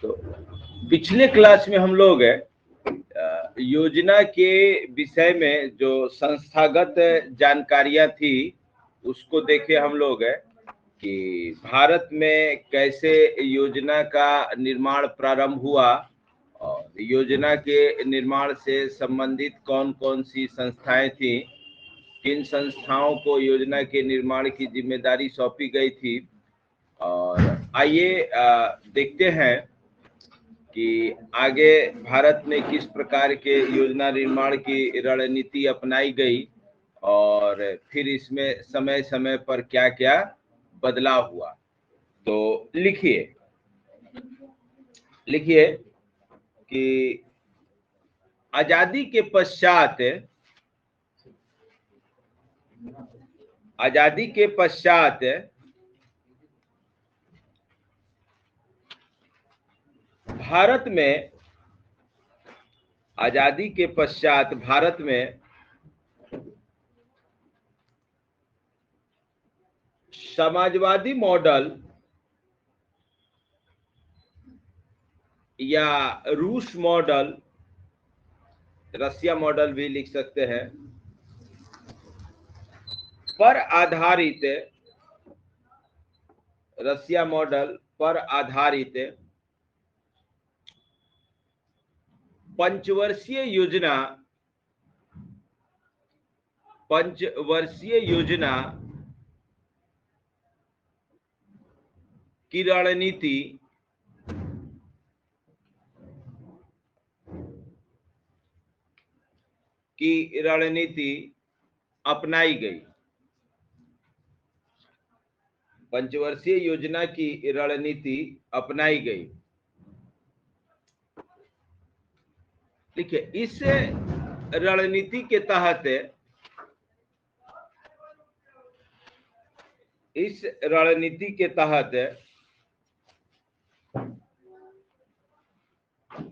तो पिछले क्लास में हम लोग योजना के विषय में जो संस्थागत जानकारियां थी उसको देखे हम लोग कि भारत में कैसे योजना का निर्माण प्रारंभ हुआ और योजना के निर्माण से संबंधित कौन कौन सी संस्थाएं थी, किन संस्थाओं को योजना के निर्माण की जिम्मेदारी सौंपी गई थी। और आइए देखते हैं कि आगे भारत में किस प्रकार के योजना निर्माण की रणनीति अपनाई गई और फिर इसमें समय समय पर क्या क्या बदलाव हुआ। तो लिखिए कि आजादी के पश्चात भारत में समाजवादी मॉडल या रूस मॉडल, रसिया मॉडल भी लिख सकते हैं, पर आधारित रसिया मॉडल पर आधारित पंचवर्षीय योजना की रणनीति अपनाई गई। पंचवर्षीय योजना की रणनीति अपनाई गई। देखिए, इस रणनीति के तहत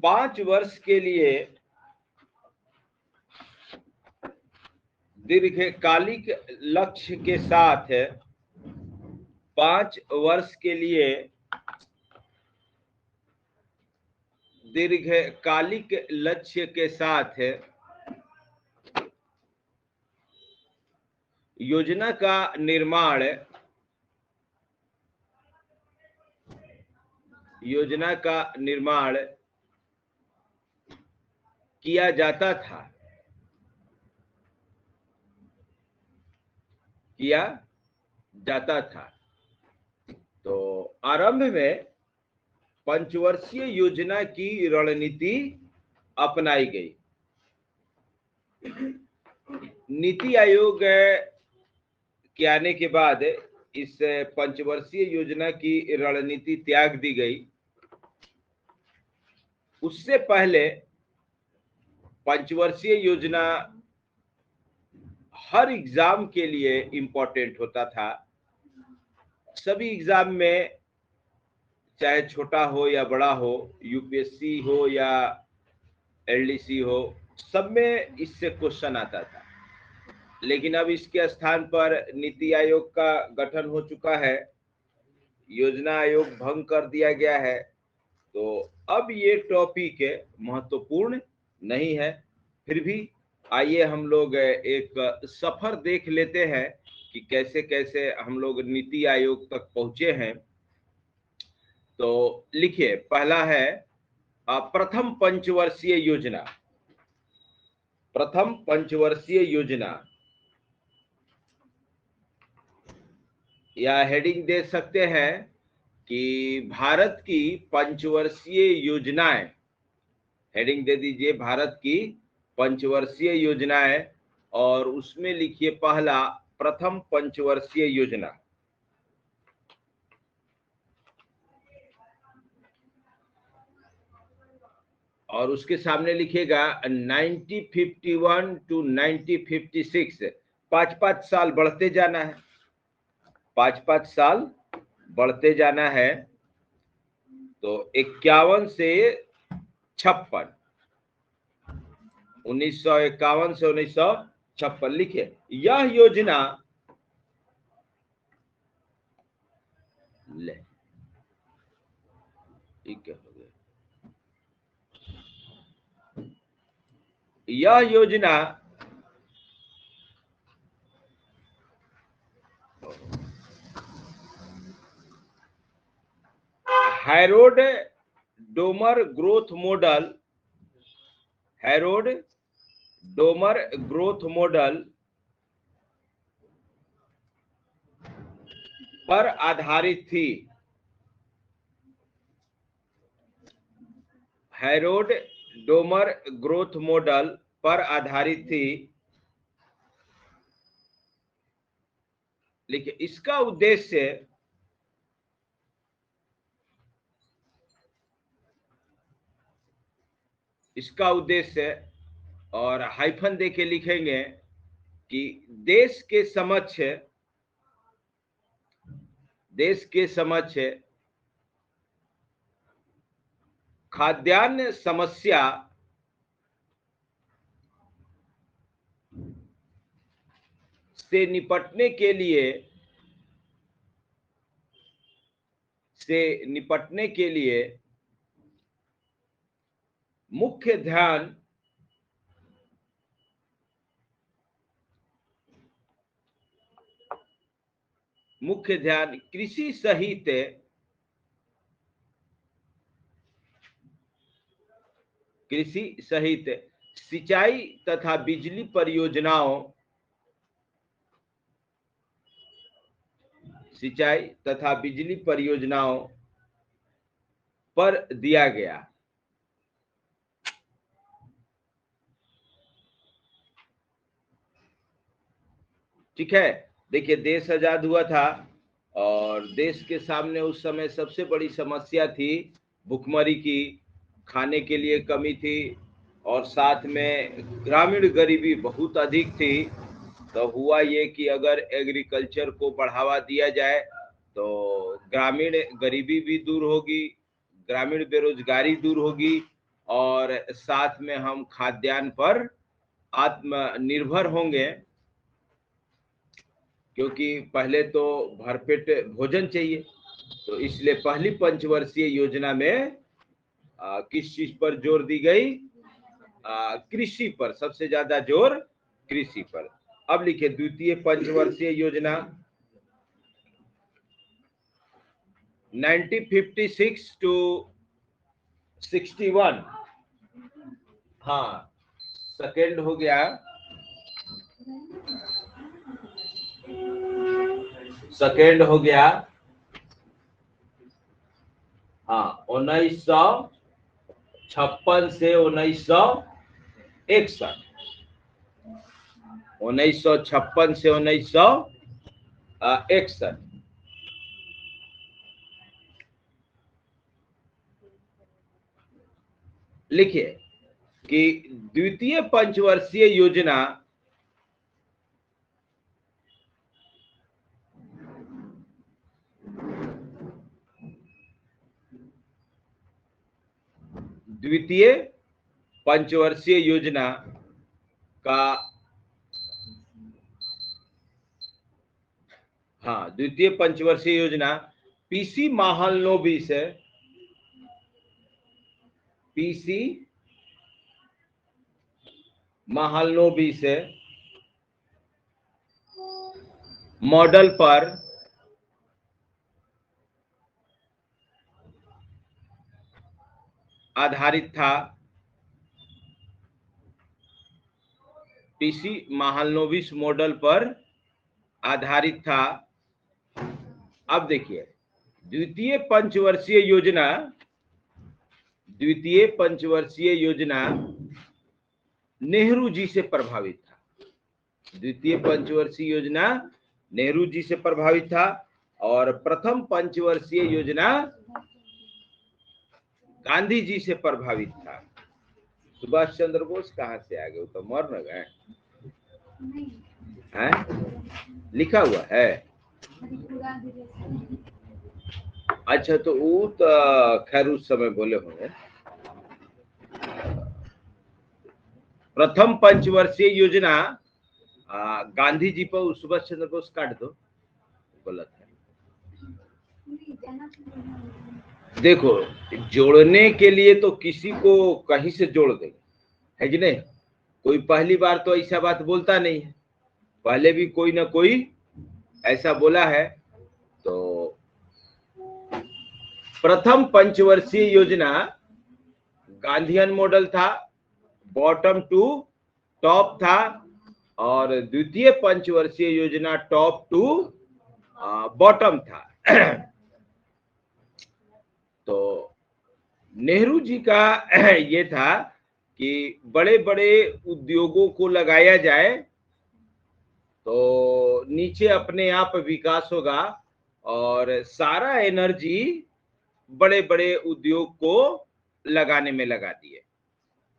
5 वर्ष के लिए दीर्घकालिक लक्ष्य के साथ 5 वर्ष के लिए दीर्घकालिक लक्ष्य के साथ योजना का निर्माण किया जाता था। तो आरंभ में पंचवर्षीय योजना की रणनीति अपनाई गई। नीति आयोग के आने के बाद इस पंचवर्षीय योजना की रणनीति त्याग दी गई। उससे पहले पंचवर्षीय योजना हर एग्जाम के लिए इम्पोर्टेंट होता था। सभी एग्जाम में, चाहे छोटा हो या बड़ा हो, यूपीएससी हो या एलडीसी हो, सब में इससे क्वेश्चन आता था। लेकिन अब इसके स्थान पर नीति आयोग का गठन हो चुका है, योजना आयोग भंग कर दिया गया है, तो अब ये टॉपिक महत्वपूर्ण नहीं है। फिर भी आइए हम लोग एक सफर देख लेते हैं कि कैसे कैसे हम लोग नीति आयोग तक पहुंचे हैं। तो लिखिए, पहला है प्रथम पंचवर्षीय योजना या हेडिंग दे सकते हैं कि भारत की पंचवर्षीय योजनाएं। हेडिंग दे दीजिए भारत की पंचवर्षीय योजनाएं और उसमें लिखिए पहला प्रथम पंचवर्षीय योजना। और उसके सामने लिखिएगा 1951 to 1956, 5-5 साल बढ़ते जाना है, 5-5 साल बढ़ते जाना है। तो 51 से 56, 1951 से 1956 लिखिए। यह योजना ये क्या हो गया? यह योजना Harold Domar growth model, Harold Domar growth model पर आधारित थी। हैरोल्ड डोमर ग्रोथ मॉडल पर आधारित थी। लेकिन इसका उद्देश्य और हाइफन देके लिखेंगे कि देश के समक्ष खाद्यान्न समस्या से निपटने के लिए मुख्य ध्यान कृषि सहित सिंचाई तथा बिजली परियोजनाओं पर दिया गया। ठीक है, देखिए देश आजाद हुआ था और देश के सामने उस समय सबसे बड़ी समस्या थी भुखमरी की, खाने के लिए कमी थी और साथ में ग्रामीण गरीबी बहुत अधिक थी। तो हुआ ये कि अगर एग्रीकल्चर को बढ़ावा दिया जाए तो ग्रामीण गरीबी भी दूर होगी, ग्रामीण बेरोजगारी दूर होगी और साथ में हम खाद्यान्न पर आत्मनिर्भर होंगे, क्योंकि पहले तो भरपेट भोजन चाहिए। तो इसलिए पहली पंचवर्षीय योजना में किस चीज पर जोर दी गई? कृषि पर, सबसे ज्यादा जोर कृषि पर। अब लिखिए द्वितीय पंचवर्षीय योजना 1956 to 61। हाँ, सेकेंड हो गया, हाँ 1956 से 1961, 1956 से 1961। लिखिए कि द्वितीय पंचवर्षीय योजना का द्वितीय पंचवर्षीय योजना पीसी महालनोबिस मॉडल पर आधारित था। पीसी महालनोबिस मॉडल पर आधारित था। अब देखिए द्वितीय पंचवर्षीय योजना नेहरू जी से प्रभावित था। द्वितीय पंचवर्षीय योजना नेहरू जी से प्रभावित था और प्रथम पंचवर्षीय योजना गांधी जी से प्रभावित था। सुभाष चंद्र बोस कहाँ से आ गए? वो तो मर न गए हैं? लिखा हुआ है। अच्छा, तो वो तो खैर उस समय बोले होंगे। प्रथम पंचवर्षीय योजना गांधी जी पर सुभाष चंद्र बोस काट दो, गलत है। देखो, जोड़ने के लिए तो किसी को कहीं से जोड़ देंगे, है कि नहीं? कोई पहली बार तो ऐसा बात बोलता नहीं है, पहले भी कोई ना कोई ऐसा बोला है। तो प्रथम पंचवर्षीय योजना गांधीयन मॉडल था, बॉटम टू टॉप था, और द्वितीय पंचवर्षीय योजना टॉप टू बॉटम था। तो नेहरू जी का ये था कि बड़े बड़े उद्योगों को लगाया जाए तो नीचे अपने आप विकास होगा, और सारा एनर्जी बड़े बड़े उद्योग को लगाने में लगा दिए।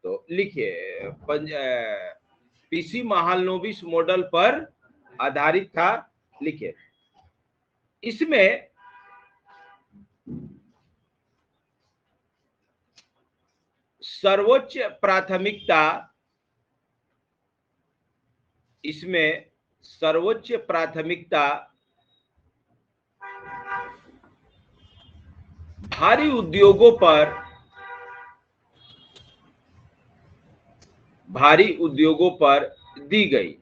तो लिखिए, पीसी महालनोबिस मॉडल पर आधारित था। लिखिए, इसमें सर्वोच्च प्राथमिकता, इसमें सर्वोच्च प्राथमिकता भारी उद्योगों पर दी गई।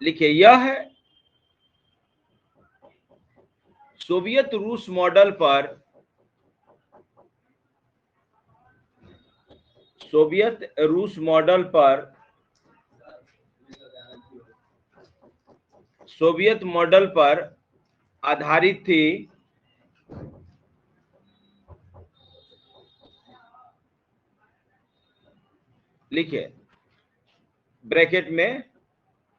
लिखिए, यह सोवियत रूस मॉडल पर सोवियत मॉडल पर आधारित थी। लिखिए ब्रैकेट में,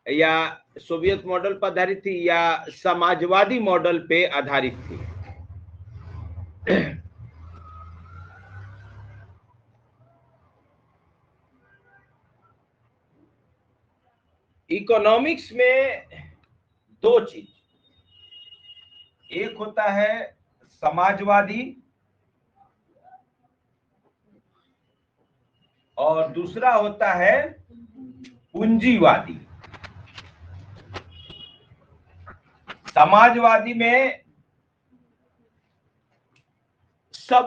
या सोवियत मॉडल पर आधारित थी या समाजवादी मॉडल पे आधारित थी। इकोनॉमिक्स में दो चीज, एक होता है समाजवादी और दूसरा होता है पूंजीवादी। समाजवादी में सब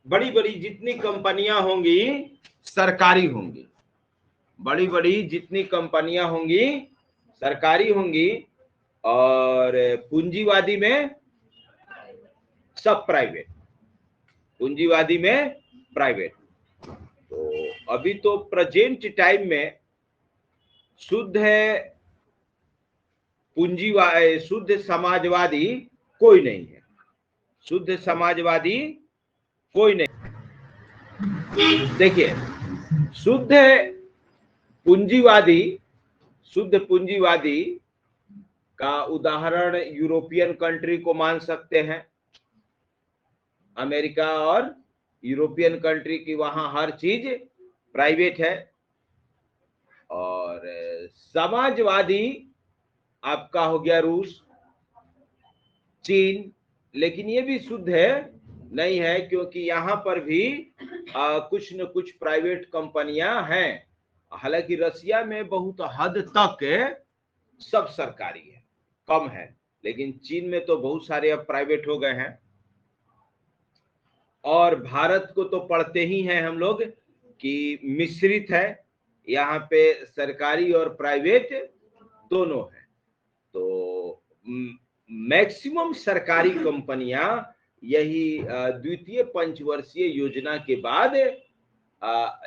बड़ी बड़ी जितनी कंपनियां होंगी सरकारी होंगी, बड़ी बड़ी जितनी कंपनियां होंगी सरकारी होंगी, और पूंजीवादी में सब प्राइवेट, पूंजीवादी में प्राइवेट। तो अभी तो प्रेजेंट टाइम में शुद्ध है पूंजीवादी, शुद्ध समाजवादी कोई नहीं है, शुद्ध समाजवादी कोई नहीं। देखिए, शुद्ध पूंजीवादी का उदाहरण यूरोपियन कंट्री को मान सकते हैं, अमेरिका और यूरोपियन कंट्री की, वहां हर चीज प्राइवेट है। और समाजवादी आपका हो गया रूस, चीन, लेकिन ये भी शुद्ध है नहीं है, क्योंकि यहां पर भी कुछ न कुछ प्राइवेट कंपनियां हैं। हालांकि रसिया में बहुत हद तक सब सरकारी है, कम है, लेकिन चीन में तो बहुत सारे अब प्राइवेट हो गए हैं। और भारत को तो पढ़ते ही हैं हम लोग कि मिश्रित है, यहाँ पे सरकारी और प्राइवेट दोनों है। तो मैक्सिमम सरकारी कंपनियां यही द्वितीय पंचवर्षीय योजना के बाद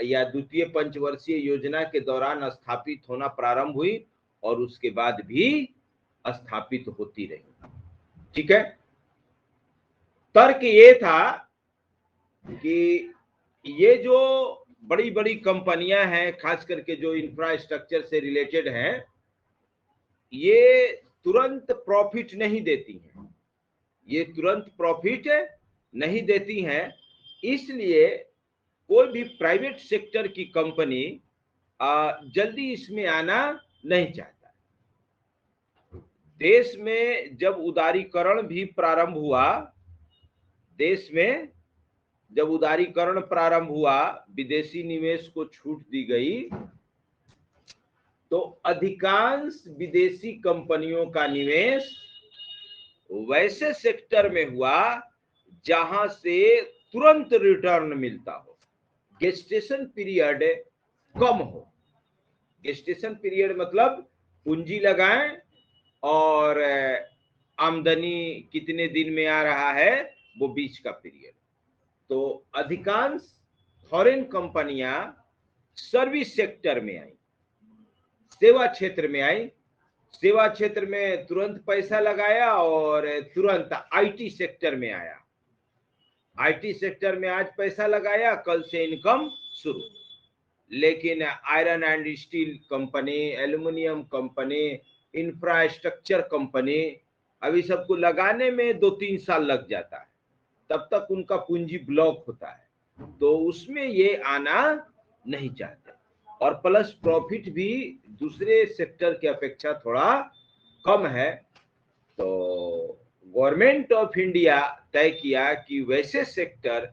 या द्वितीय पंचवर्षीय योजना के दौरान स्थापित होना प्रारंभ हुई, और उसके बाद भी स्थापित होती रही। ठीक है, तर्क ये था कि ये जो बड़ी बड़ी कंपनियां हैं, खास करके जो इंफ्रास्ट्रक्चर से रिलेटेड हैं, ये तुरंत प्रॉफिट नहीं देती हैं, ये तुरंत प्रॉफिट नहीं देती हैं। इसलिए कोई भी प्राइवेट सेक्टर की कंपनी जल्दी इसमें आना नहीं चाहता। देश में जब उदारीकरण भी प्रारंभ हुआ, देश में जब उदारीकरण प्रारंभ हुआ, विदेशी निवेश को छूट दी गई, तो अधिकांश विदेशी कंपनियों का निवेश वैसे सेक्टर में हुआ जहां से तुरंत रिटर्न मिलता हो, गेस्टेशन पीरियड कम हो। गेस्टेशन पीरियड मतलब पूंजी लगाएं और आमदनी कितने दिन में आ रहा है, वो बीच का पीरियड। तो अधिकांश फॉरेन कंपनियां सर्विस सेक्टर में आई, सेवा क्षेत्र में आई। सेवा क्षेत्र में तुरंत पैसा लगाया और तुरंत आईटी सेक्टर में आया। आईटी सेक्टर में आज पैसा लगाया, कल से इनकम शुरू। लेकिन iron and steel company, aluminium company, infrastructure company, अभी सबको लगाने में 2-3 साल लग जाता है, तब तक उनका पूंजी ब्लॉक होता है, तो उसमें ये आना नहीं चाहते। और प्लस प्रॉफिट भी दूसरे सेक्टर की अपेक्षा थोड़ा कम है। तो गवर्नमेंट ऑफ इंडिया तय किया कि वैसे सेक्टर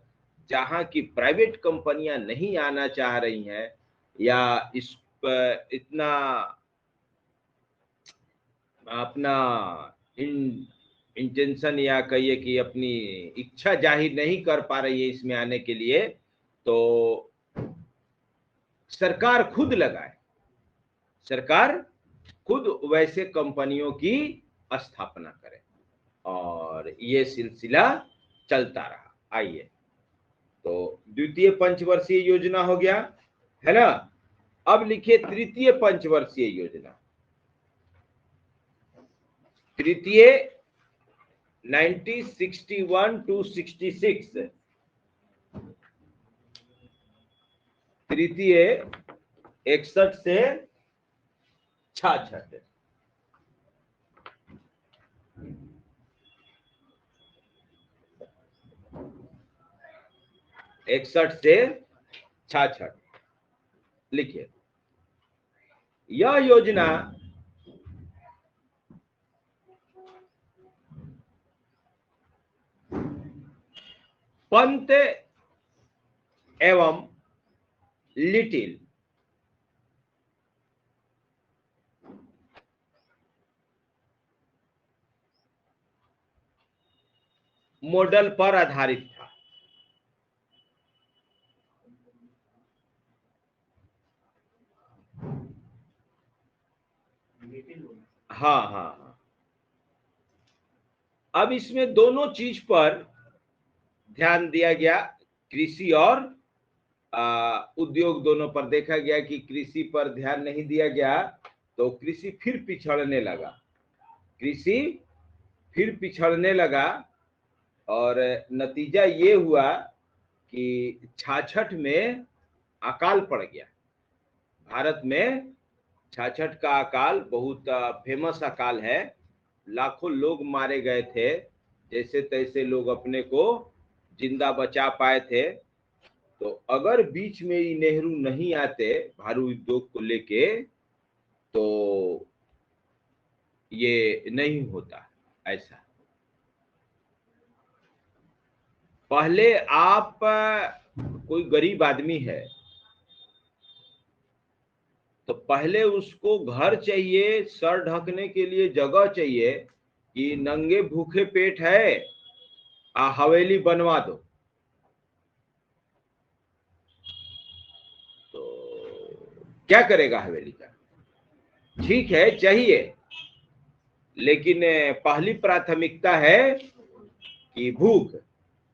जहां की प्राइवेट कंपनियां नहीं आना चाह रही हैं या इस पर इतना अपना इंटेंशन या कहिए कि अपनी इच्छा जाहिर नहीं कर पा रही है इसमें आने के लिए, तो सरकार खुद लगाए, सरकार खुद वैसे कंपनियों की स्थापना करे और ये सिलसिला चलता रहा। आइए, तो द्वितीय पंचवर्षीय योजना हो गया है ना। अब लिखिए तृतीय पंचवर्षीय योजना। तृतीय 1961 to 66, तृतीय 61 से 66, इकसठ से 66 लिखिए। यह योजना पंत एवं लिटिल मॉडल पर आधारित था। हाँ हाँ हाँ, अब इसमें दोनों चीज पर ध्यान दिया गया, कृषि और उद्योग दोनों पर देखा गया कि कृषि पर ध्यान नहीं दिया गया तो कृषि फिर पिछड़ने लगा, कृषि फिर पिछड़ने लगा और नतीजा ये हुआ कि 66 में अकाल पड़ गया। भारत में 66 का अकाल बहुत फेमस अकाल है, लाखों लोग मारे गए थे, जैसे तैसे लोग अपने को जिंदा बचा पाए थे। तो अगर बीच में ही नेहरू नहीं आते भारू उद्योग को लेके तो ये नहीं होता ऐसा। पहले आप कोई गरीब आदमी है तो पहले उसको घर चाहिए, सर ढकने के लिए जगह चाहिए कि नंगे भूखे पेट है हवेली बनवा दो। तो क्या करेगा हवेली का? ठीक है चाहिए, लेकिन पहली प्राथमिकता है कि भूख।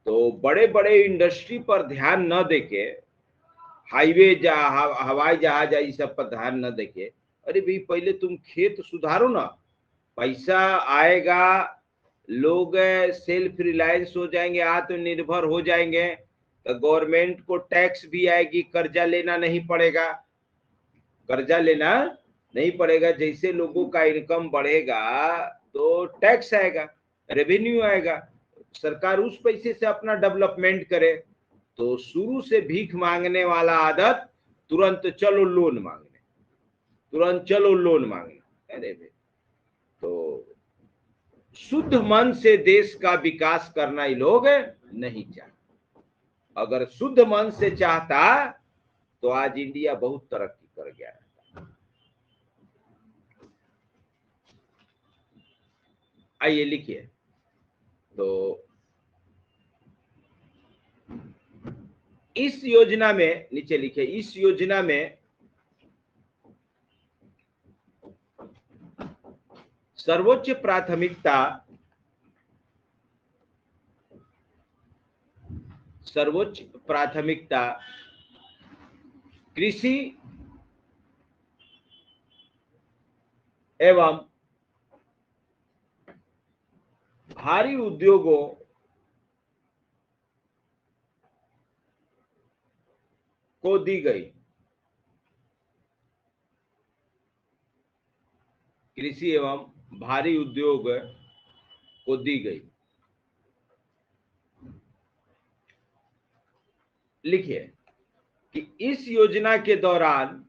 तो बड़े बड़े इंडस्ट्री पर ध्यान न देके, हाईवे हवाई जहाज इस सब पर ध्यान न देके, अरे भाई पहले तुम खेत सुधारो ना, पैसा आएगा, लोग सेल्फ रिलायंस हो जाएंगे, आत्मनिर्भर हो जाएंगे, तो गवर्नमेंट को टैक्स भी आएगी, कर्जा लेना नहीं पड़ेगा, कर्जा लेना नहीं पड़ेगा। जैसे लोगों का इनकम बढ़ेगा तो टैक्स आएगा, रेवेन्यू आएगा, सरकार उस पैसे से अपना डेवलपमेंट करे। तो शुरू से भीख मांगने वाला आदत, तुरंत चलो लोन मांगने, तुरंत चलो लोन मांगने। अरे भाई, तो शुद्ध मन से देश का विकास करना ये लोग नहीं चाहते। अगर शुद्ध मन से चाहता तो आज इंडिया बहुत तरक्की कर गया है। आइए लिखिए। तो इस योजना में, नीचे लिखिए, इस योजना में सर्वोच्च प्राथमिकता कृषि एवं भारी उद्योगों को दी गई। कृषि एवं भारी उद्योग को दी गई। लिखिए कि इस योजना के दौरान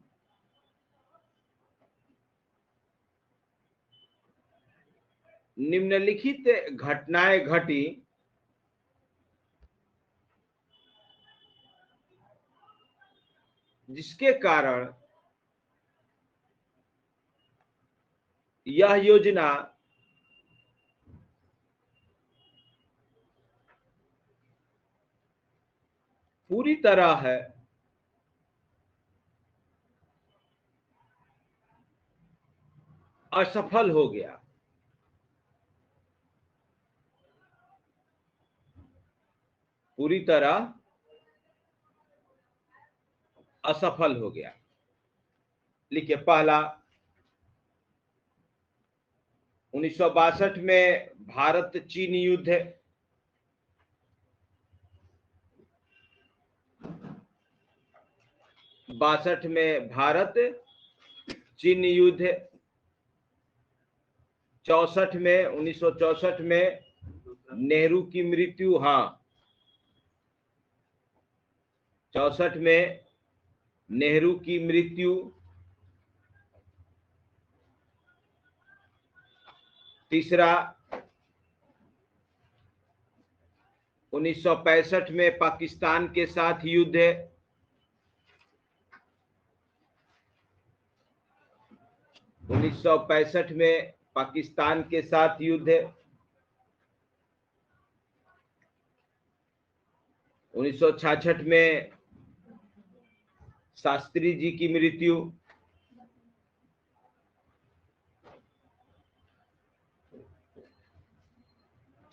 निम्नलिखित घटनाएं घटी जिसके कारण यह योजना पूरी तरह है असफल हो गया। पूरी तरह असफल हो गया। लिखिए, पहला, 1962 में भारत चीन युद्ध। बासठ में भारत चीन युद्ध। 64 में, 1964 में नेहरू की मृत्यु। हाँ, 64 में नेहरू की मृत्यु। तीसरा, 1965 में पाकिस्तान के साथ युद्ध। 1965 में पाकिस्तान के साथ युद्ध। 1966 में शास्त्री जी की मृत्यु।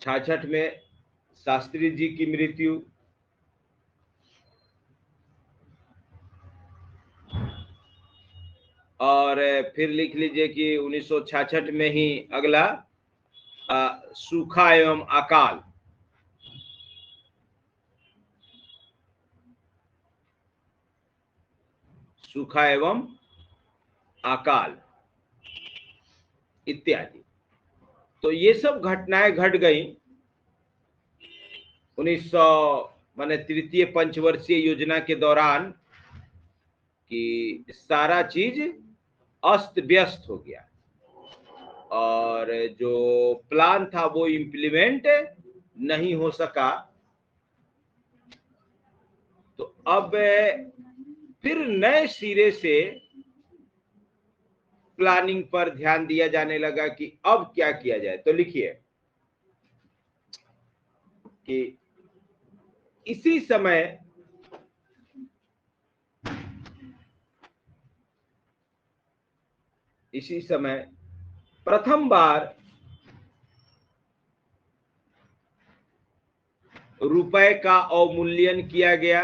66 में शास्त्री जी की मृत्यु। और फिर लिख लीजिए कि 1966 में ही अगला सूखा एवं अकाल। सूखा एवं अकाल इत्यादि। तो ये सब घटनाएं घट गई 1900 माने तृतीय पंचवर्षीय योजना के दौरान, कि सारा चीज अस्त व्यस्त हो गया और जो प्लान था वो इम्प्लीमेंट नहीं हो सका। तो अब फिर नए सिरे से प्लानिंग पर ध्यान दिया जाने लगा कि अब क्या किया जाए। तो लिखिए कि इसी समय प्रथम बार रुपए का अवमूल्यन किया गया।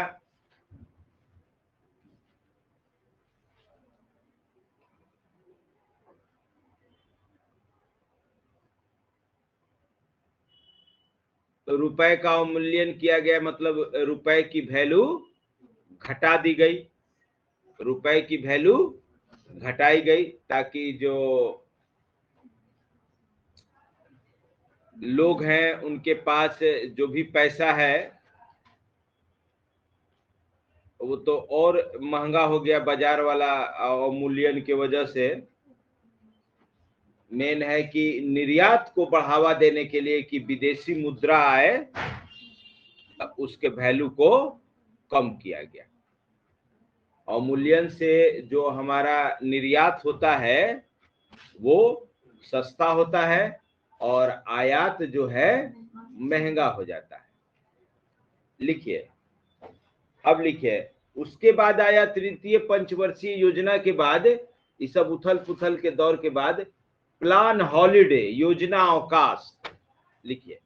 तो रुपए का अवमूल्यन किया गया मतलब रुपए की वैल्यू घटा दी गई। रुपए की वैल्यू घटाई गई ताकि जो लोग हैं उनके पास जो भी पैसा है वो तो और महंगा हो गया बाजार वाला अवमूल्यन की वजह से। मेन है कि निर्यात को बढ़ावा देने के लिए कि विदेशी मुद्रा आए, उसके वैल्यू को कम किया गया। अवमूल्यन से जो हमारा निर्यात होता है वो सस्ता होता है और आयात जो है महंगा हो जाता है। लिखिए, अब लिखिए, उसके बाद आया तृतीय पंचवर्षीय योजना के बाद, इस सब उथल पुथल के दौर के बाद प्लान हॉलिडे, योजना अवकाश। लिखिए,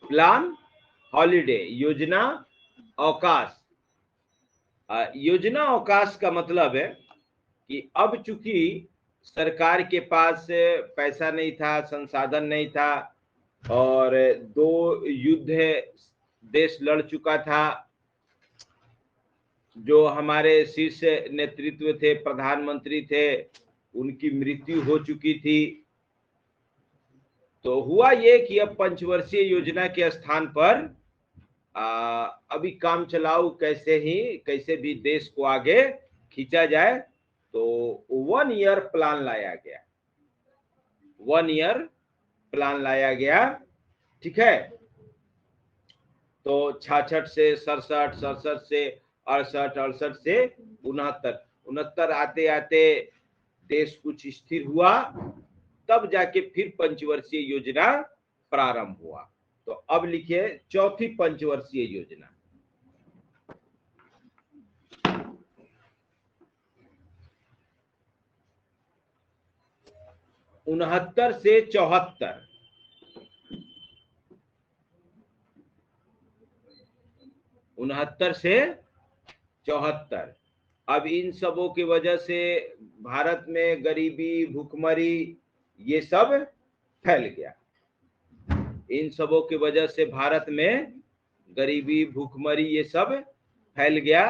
प्लान हॉलिडे, योजना अवकाश। योजना अवकाश का मतलब है कि अब चूंकि सरकार के पास पैसा नहीं था, संसाधन नहीं था, और 2 युद्ध देश लड़ चुका था, जो हमारे शीर्ष नेतृत्व थे, प्रधानमंत्री थे, उनकी मृत्यु हो चुकी थी। तो हुआ ये कि अब पंचवर्षीय योजना के स्थान पर अभी काम चलाओ कैसे भी देश को आगे खींचा जाए, तो 1 ईयर प्लान लाया गया। 1 ईयर प्लान लाया गया, ठीक है। तो 66 से 67, 67 से 68, 68 से 69, 69 आते आते देश कुछ स्थिर हुआ, तब जाके फिर पंचवर्षीय योजना प्रारंभ हुआ। तो अब लिखिए, चौथी पंचवर्षीय योजना। उनहत्तर से 74, उनहत्तर से 74। अब इन सबों की वजह से भारत में गरीबी, भूखमरी ये सब फैल गया। इन सबों की वजह से भारत में गरीबी, भूखमरी ये सब फैल गया।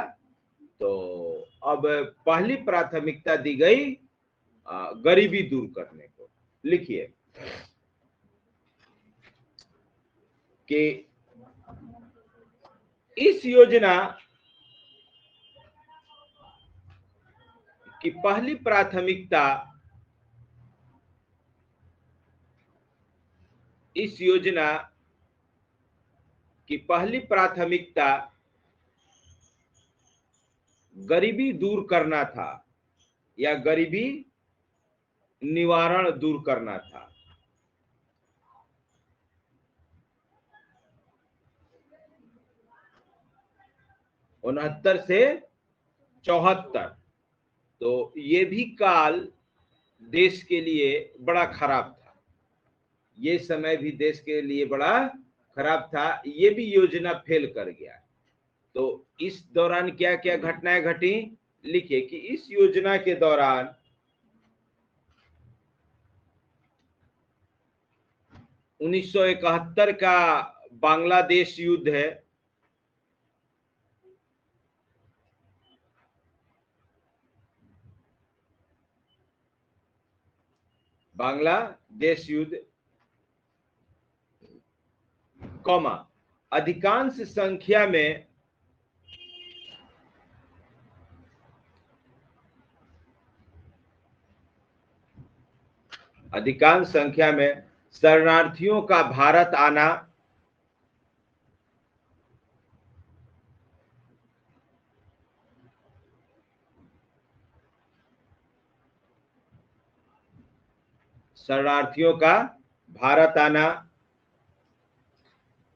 तो अब पहली प्राथमिकता दी गई गरीबी दूर करने को। लिखिए कि इस योजना की पहली प्राथमिकता, इस योजना की पहली प्राथमिकता गरीबी दूर करना था, या गरीबी निवारण दूर करना था। उनहत्तर से 74, तो ये भी काल देश के लिए बड़ा खराब था। ये समय भी देश के लिए बड़ा खराब था। ये भी योजना फेल कर गया। तो इस दौरान क्या क्या घटनाएं घटी? लिखिए कि इस योजना के दौरान 1971 का बांग्लादेश युद्ध है, बांग्लादेश युद्ध, कौमा अधिकांश संख्या में शरणार्थियों का भारत आना, शरणार्थियों का भारत आना,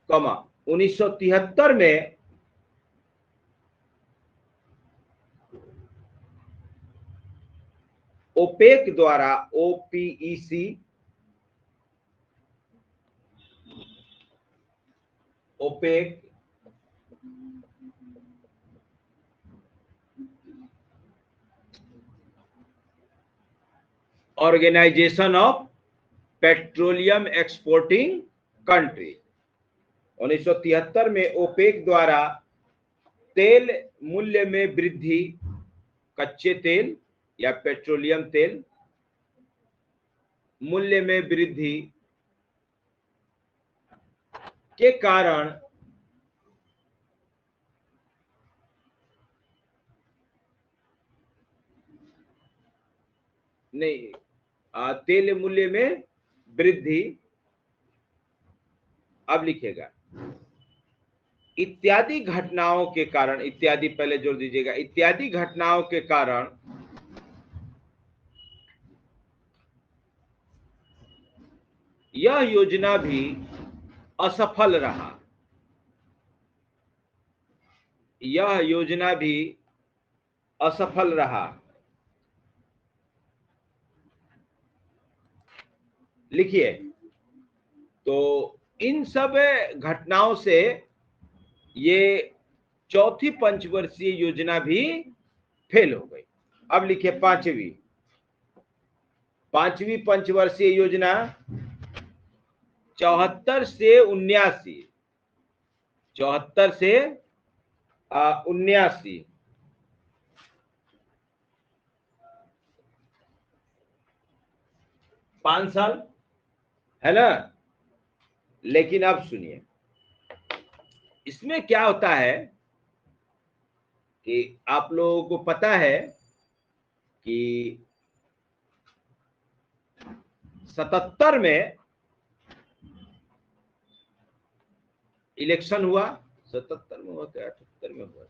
कौमा 1973 में ओपेक द्वारा, OPEC, OPEC organisation of petroleum exporting country, 1973 में ओपेक द्वारा तेल मूल्य में वृद्धि, कच्चे तेल या पेट्रोलियम तेल मूल्य में वृद्धि के कारण नहीं, तेल मूल्य में वृद्धि, अब लिखेगा इत्यादि घटनाओं के कारण, इत्यादि पहले जोड़ दीजिएगा, इत्यादि घटनाओं के कारण यह योजना भी असफल रहा। यह योजना भी असफल रहा। लिखिए, तो इन सब घटनाओं से ये चौथी पंचवर्षीय योजना भी फेल हो गई। अब लिखिए पांचवी पंचवर्षीय योजना 74 से 79, 74 से 79, 5 साल है ना। लेकिन अब सुनिए, इसमें क्या होता है कि आप लोगों को पता है कि 77 में इलेक्शन हुआ। 77 में हुआ क्या 78 में हुआ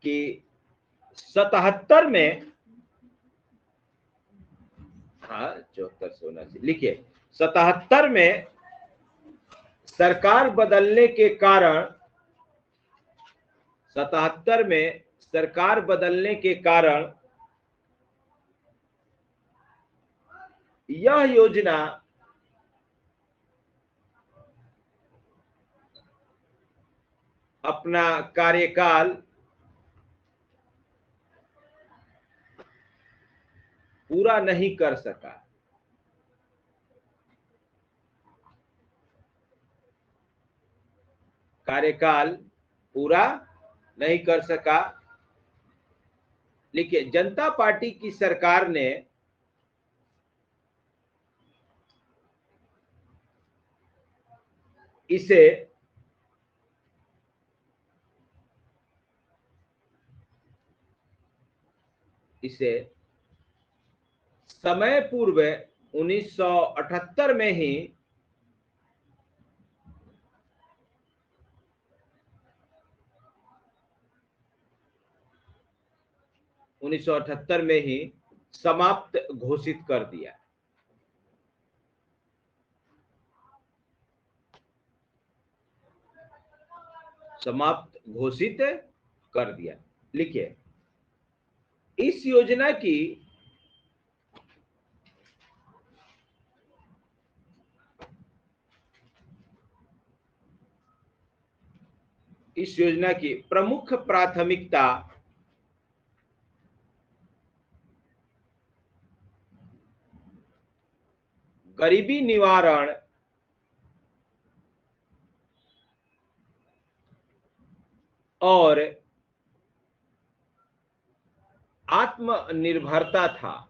कि 77 में, हाँ 74 से 79, लिखिए 77 में सरकार बदलने के कारण, 77 में सरकार बदलने के कारण यह योजना अपना कार्यकाल पूरा नहीं कर सका। कार्यकाल पूरा नहीं कर सका। देखिए, जनता पार्टी की सरकार ने इसे समय पूर्व 1978 में ही समाप्त घोषित कर दिया। समाप्त घोषित कर दिया। लिखिए, इस योजना की प्रमुख प्राथमिकता गरीबी निवारण और आत्मनिर्भरता था।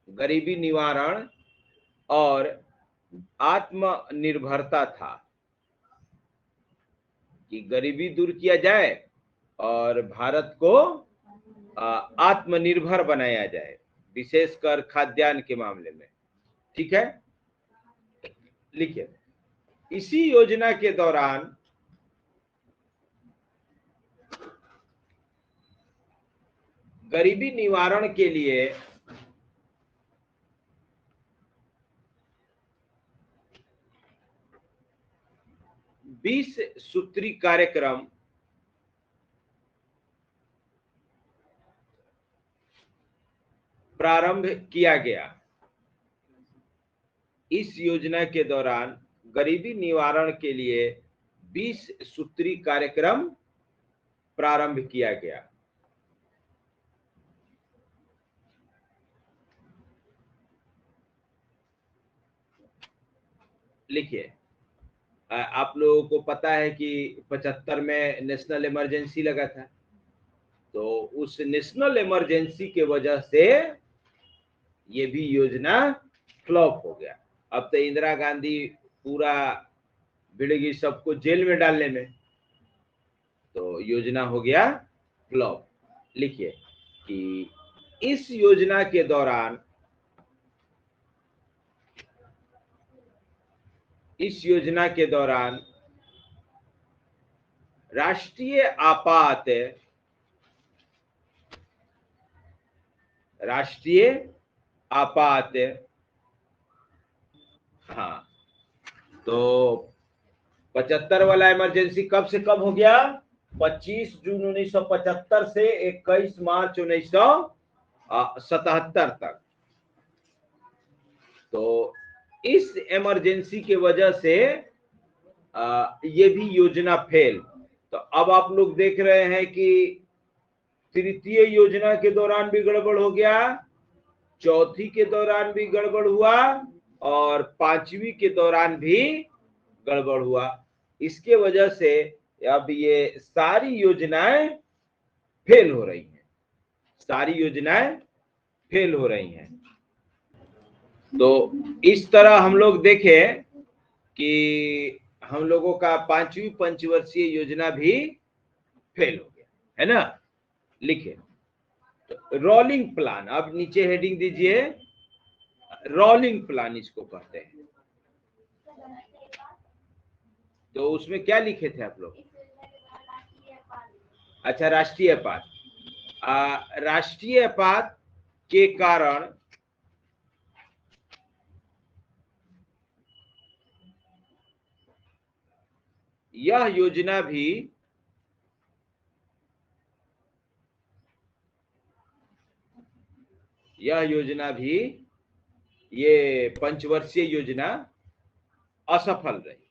गरीबी निवारण और आत्मनिर्भरता था कि गरीबी दूर किया जाए और भारत को आत्मनिर्भर बनाया जाए, विशेषकर खाद्यान्न के मामले में। ठीक है, लिखिए, इसी योजना के दौरान गरीबी निवारण के लिए 20 सूत्री कार्यक्रम प्रारंभ किया गया। इस योजना के दौरान गरीबी निवारण के लिए 20 सूत्री कार्यक्रम प्रारंभ किया गया। लिखिए, आप लोगों को पता है कि 75 में नेशनल इमरजेंसी लगा था, तो उस नेशनल इमरजेंसी के वजह से ये भी योजना फ्लॉप हो गया। अब तो इंदिरा गांधी पूरा भिड़ेगी सबको जेल में डालने में, तो योजना हो गया फ्लॉप। लिखिए कि इस योजना के दौरान राष्ट्रीय आपात हाँ, तो 75 वाला इमरजेंसी कब से कब हो गया? 25 जून 1975 से 21 मार्च 1977 तक। तो इस इमरजेंसी की वजह से ये भी योजना फेल। तो अब आप लोग देख रहे हैं कि तृतीय योजना के दौरान भी गड़बड़ हो गया, चौथी के दौरान भी गड़बड़ हुआ और पांचवी के दौरान भी गड़बड़ हुआ। इसके वजह से अब ये सारी योजनाएं फेल हो रही हैं, सारी योजनाएं फेल हो रही हैं। तो इस तरह हम लोग देखें कि हम लोगों का 5वीं पंचवर्षीय योजना भी फेल हो गया, है ना। लिखिए, तो रोलिंग प्लान, अब नीचे हेडिंग दीजिए, रोलिंग प्लान इसको कहते हैं। तो उसमें क्या लिखे थे आप लोग? अच्छा, राष्ट्रीय आपात। राष्ट्रीय आपात के कारण यह योजना भी ये पंचवर्षीय योजना असफल रही।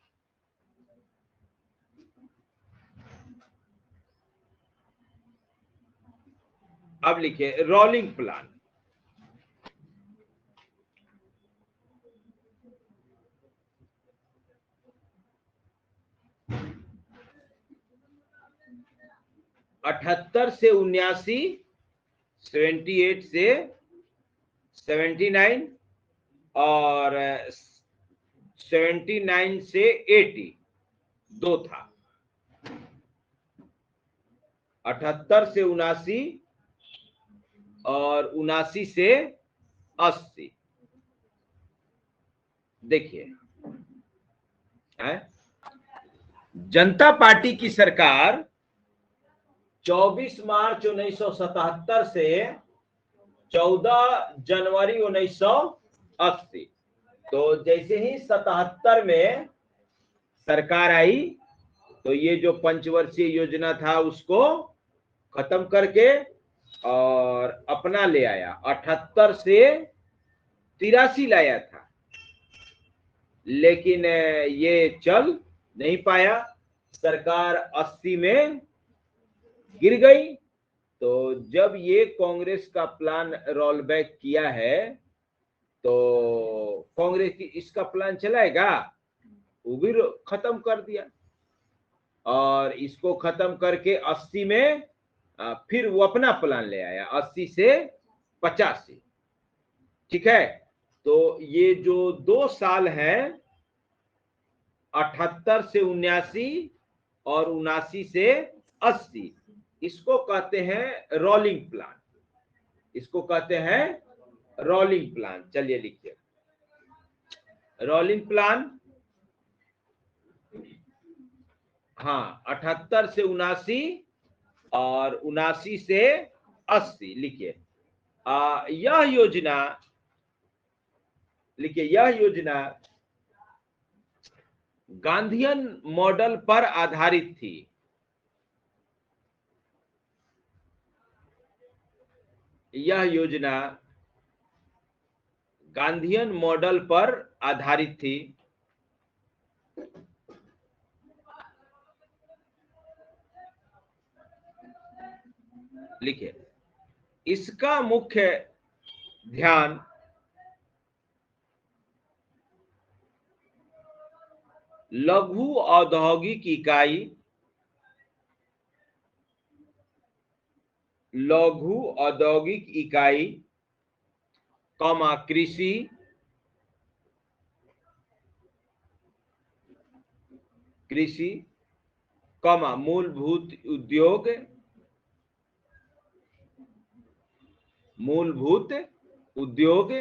अब लिखिए रोलिंग प्लान। अठहत्तर से 79, 78 से 79 और 79 से 80 दो था। 78 से 79 और 79 से 80। देखिए, जनता पार्टी की सरकार 24 मार्च 1977 से 14 जनवरी 1980, तो जैसे ही 77 में सरकार आई तो ये जो पंचवर्षीय योजना था उसको खत्म करके और अपना ले आया। 78 से 83 लाया था, लेकिन ये चल नहीं पाया। सरकार 80 में गिर गई। तो जब ये कांग्रेस का प्लान रोल बैक किया है तो कांग्रेस की इसका प्लान चलाएगा, वो भी खत्म कर दिया और इसको खत्म करके 80 में फिर वो अपना प्लान ले आया, 80 से 85। ठीक है, तो ये जो 2 साल है 78 से 79 और 79 से 80, इसको कहते हैं रोलिंग प्लान, इसको कहते हैं रोलिंग प्लान। चलिए लिखिए रोलिंग प्लान। हाँ, 78 से 79 और 79 से 80 लिखिए। यह योजना, लिखिए, यह योजना गांधीयन मॉडल पर आधारित थी। यह योजना गांधीयन मॉडल पर आधारित थी। लिखिए, इसका मुख्य ध्यान लघु औद्योगिक इकाई, लघु औद्योगिक इकाई, कृषि, कृषि, मूलभूत उद्योग, मूलभूत उद्योग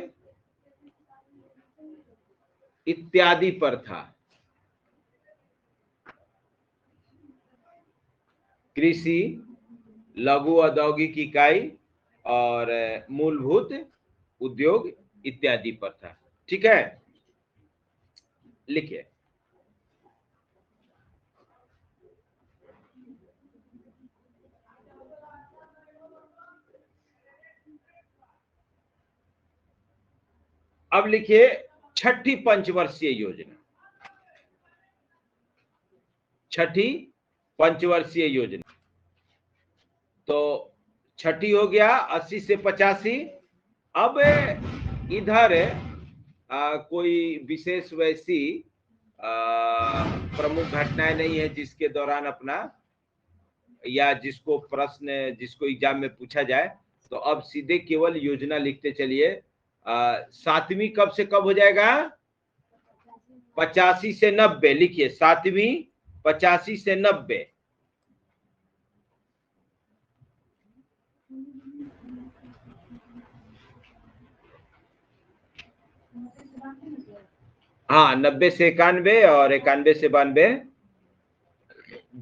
इत्यादि पर था। कृषि, लघु औद्योगिक इकाई और मूलभूत उद्योग इत्यादि पर था। ठीक है, लिखिए। अब लिखिए छठी पंचवर्षीय योजना, छठी पंचवर्षीय योजना। तो छठी हो गया 80 से 85। अब इधर कोई विशेष वैसी प्रमुख घटनाएं नहीं है जिसके दौरान अपना या जिसको प्रश्न जिसको एग्जाम में पूछा जाए। तो अब सीधे केवल योजना लिखते चलिए। 7वीं कब से कब हो जाएगा? 85 से 90। लिखिए 7वीं 85 से 90। हाँ, 90 से 91 और 91 से 92।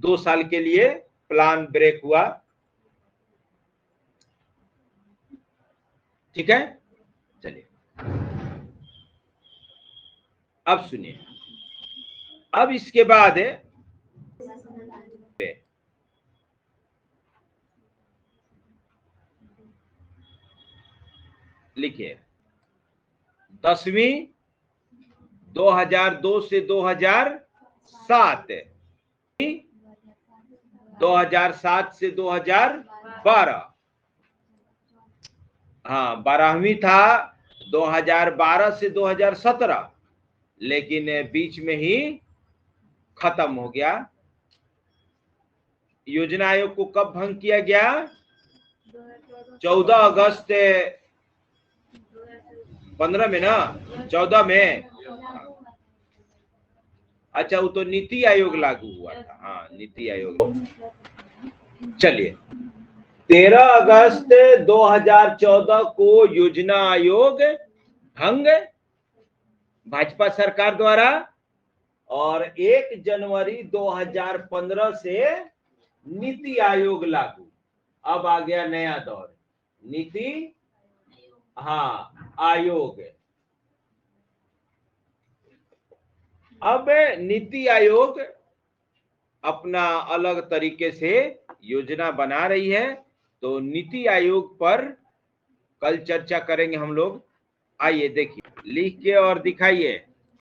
2 साल के लिए प्लान ब्रेक हुआ। ठीक है, चलिए अब सुनिए। अब इसके बाद लिखिए 10वीं 2002 से 2007, 2007 से 2012। हाँ, 12वीं था 2012 से 2017, लेकिन बीच में ही खत्म हो गया। योजना आयोग को कब भंग किया गया? 14 अगस्त 15 में ना, 14 में। अच्छा, वो तो नीति आयोग लागू हुआ था। हाँ, नीति आयोग। चलिए 13 अगस्त 2014 को योजना आयोग भंग भाजपा सरकार द्वारा, और 1 जनवरी 2015 से नीति आयोग लागू। अब आ गया नया दौर, नीति आयोग। अब नीति आयोग अपना अलग तरीके से योजना बना रही है। तो नीति आयोग पर कल चर्चा करेंगे हम लोग। आइए देखिए, लिख के और दिखाइए।